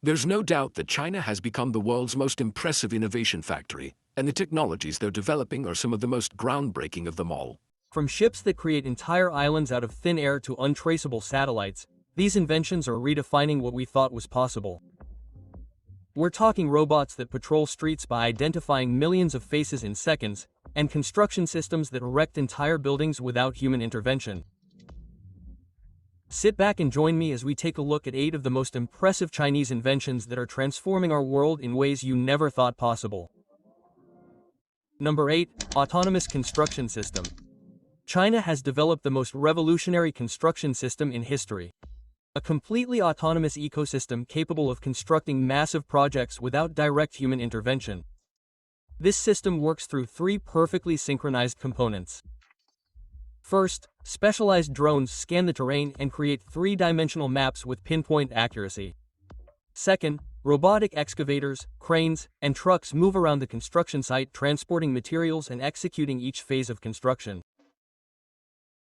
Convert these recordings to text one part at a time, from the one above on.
There's no doubt that China has become the world's most impressive innovation factory, and the technologies they're developing are some of the most groundbreaking of them all. From ships that create entire islands out of thin air to untraceable satellites, these inventions are redefining what we thought was possible. We're talking robots that patrol streets by identifying millions of faces in seconds, and construction systems that erect entire buildings without human intervention. Sit back and join me as we take a look at 8 of the most impressive Chinese inventions that are transforming our world in ways you never thought possible. Number 8. Autonomous Construction System. China has developed the most revolutionary construction system in history. A completely autonomous ecosystem capable of constructing massive projects without direct human intervention. This system works through 3 perfectly synchronized components. First, specialized drones scan the terrain and create 3-dimensional maps with pinpoint accuracy. Second, robotic excavators, cranes, and trucks move around the construction site transporting materials and executing each phase of construction.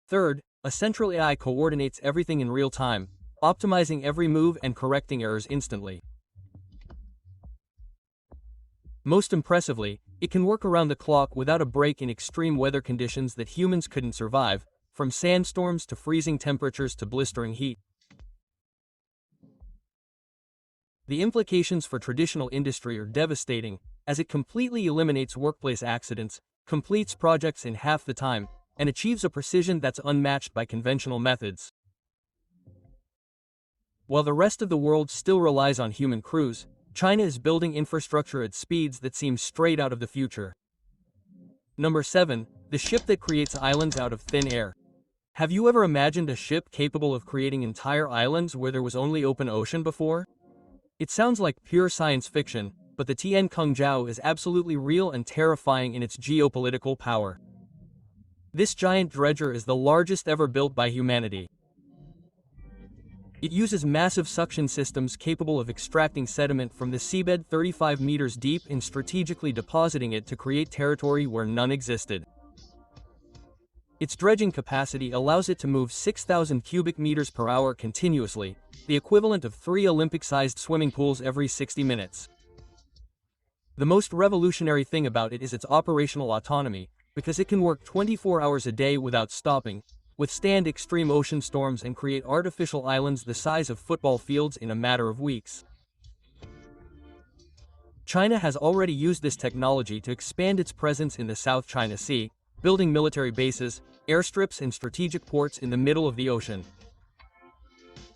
Third, a central AI coordinates everything in real time, optimizing every move and correcting errors instantly. Most impressively, it can work around the clock without a break in extreme weather conditions that humans couldn't survive, from sandstorms to freezing temperatures to blistering heat. The implications for traditional industry are devastating, as it completely eliminates workplace accidents, completes projects in half the time, and achieves a precision that's unmatched by conventional methods. While the rest of the world still relies on human crews, China is building infrastructure at speeds that seem straight out of the future. Number 7. The ship that creates islands out of thin air. Have you ever imagined a ship capable of creating entire islands where there was only open ocean before? It sounds like pure science fiction, but the Tian-Kung-Jiao is absolutely real and terrifying in its geopolitical power. This giant dredger is the largest ever built by humanity. It uses massive suction systems capable of extracting sediment from the seabed 35 meters deep and strategically depositing it to create territory where none existed. Its dredging capacity allows it to move 6,000 cubic meters per hour continuously, the equivalent of 3 Olympic-sized swimming pools every 60 minutes. The most revolutionary thing about it is its operational autonomy, because it can work 24 hours a day without stopping, withstand extreme ocean storms and create artificial islands the size of football fields in a matter of weeks. China has already used this technology to expand its presence in the South China Sea, building military bases, airstrips and strategic ports in the middle of the ocean.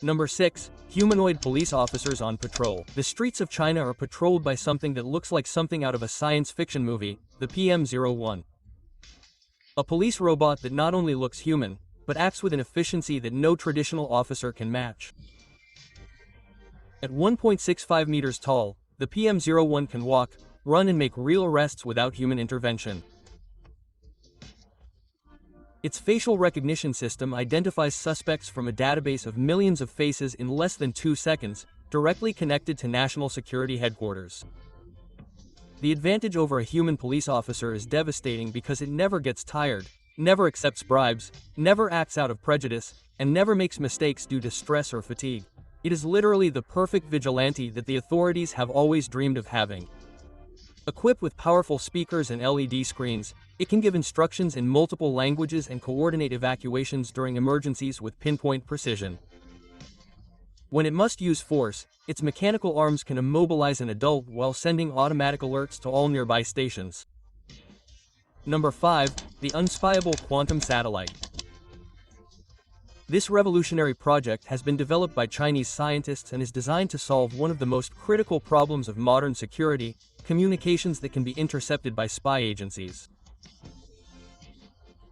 Number 6. Humanoid police officers on patrol. The streets of China are patrolled by something that looks like something out of a science fiction movie, the PM-01. A police robot that not only looks human, but acts with an efficiency that no traditional officer can match. At 1.65 meters tall, the PM-01 can walk, run and make real arrests without human intervention. Its facial recognition system identifies suspects from a database of millions of faces in less than 2 seconds, directly connected to national security headquarters. The advantage over a human police officer is devastating because it never gets tired, never accepts bribes, never acts out of prejudice, and never makes mistakes due to stress or fatigue. It is literally the perfect vigilante that the authorities have always dreamed of having. Equipped with powerful speakers and LED screens, it can give instructions in multiple languages and coordinate evacuations during emergencies with pinpoint precision. When it must use force, its mechanical arms can immobilize an adult while sending automatic alerts to all nearby stations. Number 5. The Unspyable Quantum Satellite. This revolutionary project has been developed by Chinese scientists and is designed to solve one of the most critical problems of modern security: communications that can be intercepted by spy agencies.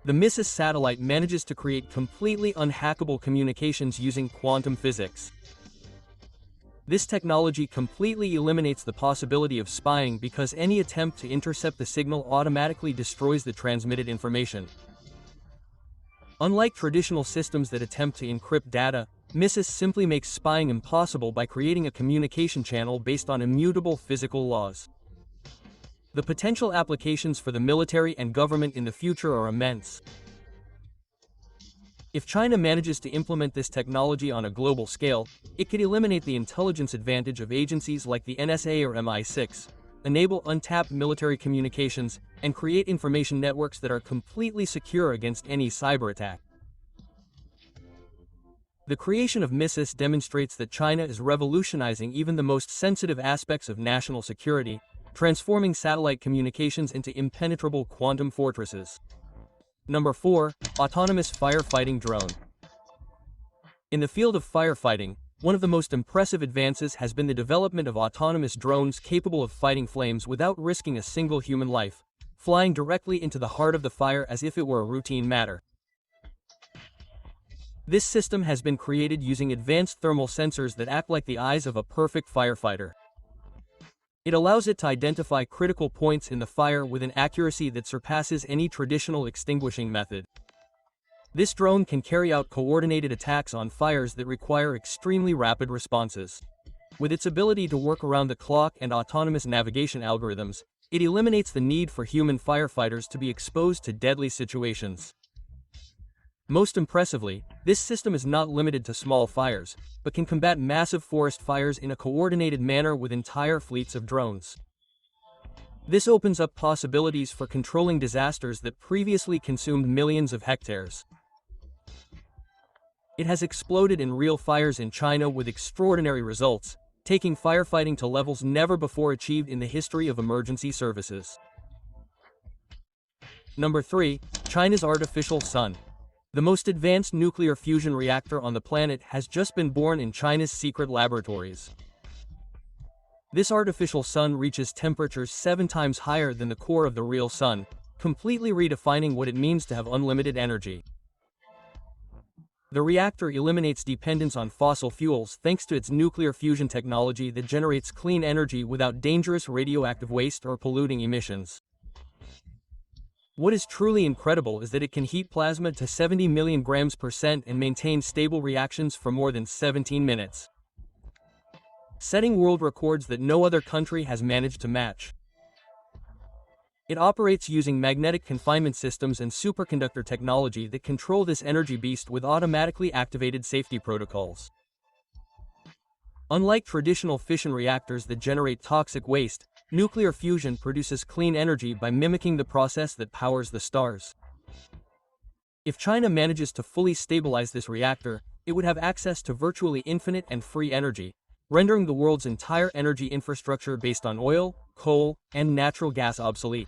The MISIS satellite manages to create completely unhackable communications using quantum physics. This technology completely eliminates the possibility of spying because any attempt to intercept the signal automatically destroys the transmitted information. Unlike traditional systems that attempt to encrypt data, MISIS simply makes spying impossible by creating a communication channel based on immutable physical laws. The potential applications for the military and government in the future are immense. If China manages to implement this technology on a global scale, it could eliminate the intelligence advantage of agencies like the NSA or MI6, enable untapped military communications, and create information networks that are completely secure against any cyber attack. The creation of MISIS demonstrates that China is revolutionizing even the most sensitive aspects of national security, transforming satellite communications into impenetrable quantum fortresses. Number 4. Autonomous firefighting drone. In the field of firefighting, one of the most impressive advances has been the development of autonomous drones capable of fighting flames without risking a single human life, flying directly into the heart of the fire as if it were a routine matter. This system has been created using advanced thermal sensors that act like the eyes of a perfect firefighter. It allows it to identify critical points in the fire with an accuracy that surpasses any traditional extinguishing method. This drone can carry out coordinated attacks on fires that require extremely rapid responses. With its ability to work around the clock and autonomous navigation algorithms, it eliminates the need for human firefighters to be exposed to deadly situations. Most impressively, this system is not limited to small fires, but can combat massive forest fires in a coordinated manner with entire fleets of drones. This opens up possibilities for controlling disasters that previously consumed millions of hectares. It has exploded in real fires in China with extraordinary results, taking firefighting to levels never before achieved in the history of emergency services. Number 3. China's artificial sun. The most advanced nuclear fusion reactor on the planet has just been born in China's secret laboratories. This artificial sun reaches temperatures 7 times higher than the core of the real sun, completely redefining what it means to have unlimited energy. The reactor eliminates dependence on fossil fuels thanks to its nuclear fusion technology that generates clean energy without dangerous radioactive waste or polluting emissions. What is truly incredible is that it can heat plasma to 70 million grams per cent and maintain stable reactions for more than 17 minutes, setting world records that no other country has managed to match. It operates using magnetic confinement systems and superconductor technology that control this energy beast with automatically activated safety protocols. Unlike traditional fission reactors that generate toxic waste, nuclear fusion produces clean energy by mimicking the process that powers the stars. If China manages to fully stabilize this reactor, it would have access to virtually infinite and free energy, rendering the world's entire energy infrastructure based on oil, coal, and natural gas obsolete.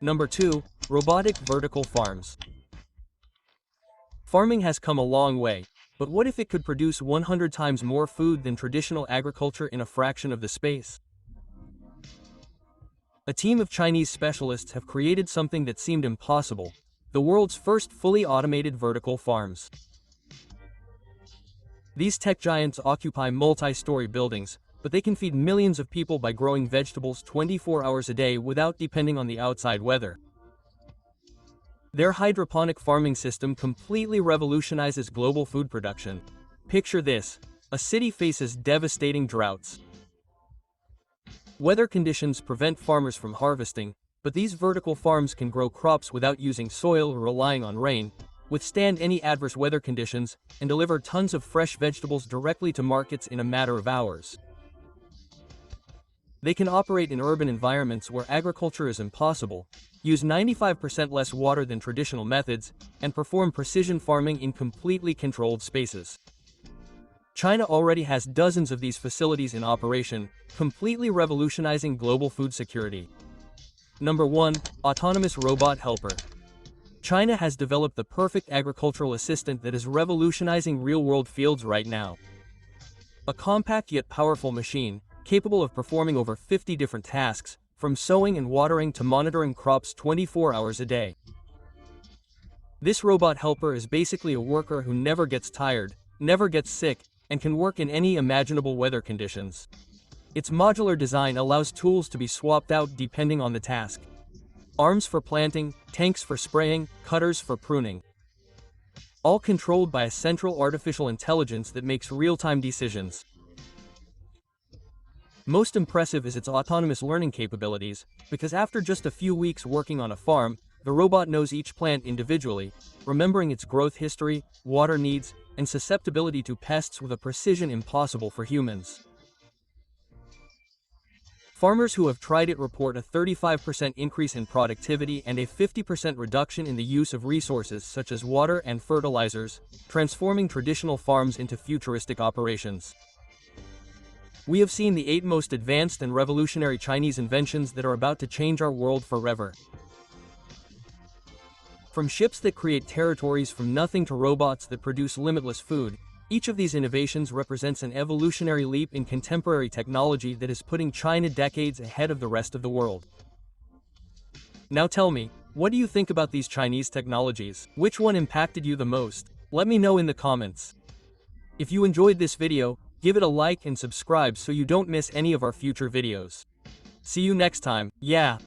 Number 2. Robotic vertical farms. Farming has come a long way, but what if it could produce 100 times more food than traditional agriculture in a fraction of the space? A team of Chinese specialists have created something that seemed impossible: the world's first fully automated vertical farms. These tech giants occupy multi-story buildings, but they can feed millions of people by growing vegetables 24 hours a day without depending on the outside weather. Their hydroponic farming system completely revolutionizes global food production. Picture this: a city faces devastating droughts. Weather conditions prevent farmers from harvesting, but these vertical farms can grow crops without using soil or relying on rain, withstand any adverse weather conditions, and deliver tons of fresh vegetables directly to markets in a matter of hours. They can operate in urban environments where agriculture is impossible, use 95% less water than traditional methods, and perform precision farming in completely controlled spaces. China already has dozens of these facilities in operation, completely revolutionizing global food security. Number 1. Autonomous robot helper. China has developed the perfect agricultural assistant that is revolutionizing real-world fields right now. A compact yet powerful machine, capable of performing over 50 different tasks, from sowing and watering to monitoring crops 24 hours a day. This robot helper is basically a worker who never gets tired, never gets sick, and can work in any imaginable weather conditions. Its modular design allows tools to be swapped out depending on the task. Arms for planting, tanks for spraying, cutters for pruning. All controlled by a central artificial intelligence that makes real-time decisions. Most impressive is its autonomous learning capabilities, because after just a few weeks working on a farm, the robot knows each plant individually, remembering its growth history, water needs, and susceptibility to pests with a precision impossible for humans. Farmers who have tried it report a 35% increase in productivity and a 50% reduction in the use of resources such as water and fertilizers, transforming traditional farms into futuristic operations. We have seen the 8 most advanced and revolutionary Chinese inventions that are about to change our world forever. From ships that create territories from nothing to robots that produce limitless food, each of these innovations represents an evolutionary leap in contemporary technology that is putting China decades ahead of the rest of the world. Now tell me, what do you think about these Chinese technologies? Which one impacted you the most? Let me know in the comments. If you enjoyed this video, give it a like and subscribe so you don't miss any of our future videos. See you next time, yeah!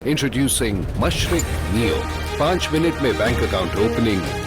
Introducing Mashrik Neo, 5 minute में bank account opening